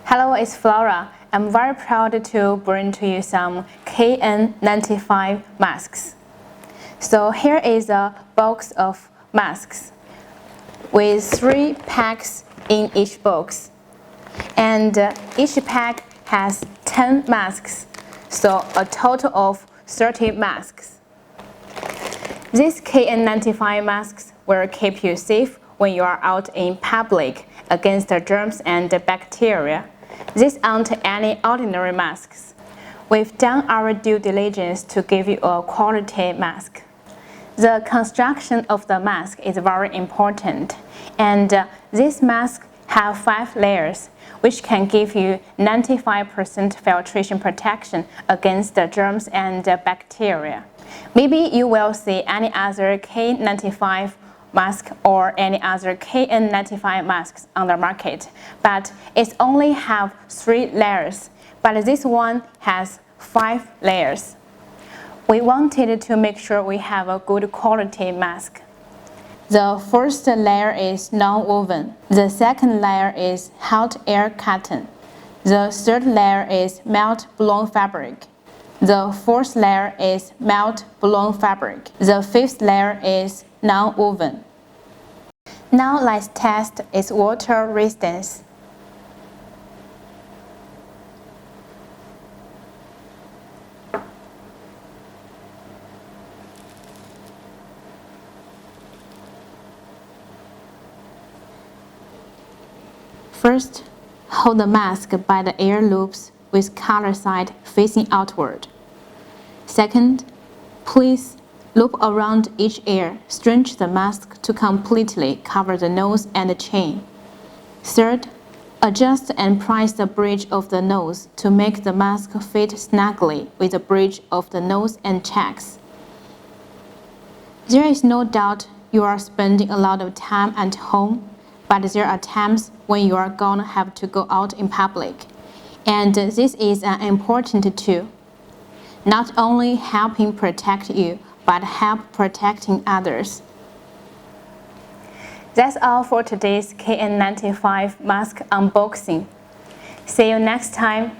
Hello, it's Flora. I'm very proud to bring to you some KN95 masks. So here is a box of masks with 3 packs in each box. And each pack has 10 masks, so a total of 30 masks. These KN95 masks will keep you safe when you are out in public against the germs and bacteria. These aren't any ordinary masks. We've done our due diligence to give you a quality mask. The construction of the mask is very important, and these masks have 5 layers, which can give you 95% filtration protection against the germs and bacteria. Maybe you will see any other KN95 mask or any other KN95 masks on the market, but it only have 3 layers, but this one has 5 layers. We wanted to make sure we have a good quality mask. The first layer is non-woven. The second layer is hot air cotton. The third layer is melt blown fabric. The fourth layer is melt blown fabric. The fifth layer is non-woven. Now let's test its water resistance. First, hold the mask by the air loops with collar side facing outward. Second, please loop around each ear, stretch the mask to completely cover the nose and the chin. Third, adjust and press the bridge of the nose to make the mask fit snugly with the bridge of the nose and cheeks. There is no doubt you are spending a lot of time at home, but there are times when you are gonna have to go out in public. And this is an important tool, not only helping protect you, but help protecting others. That's all for today's KN95 mask unboxing. See you next time.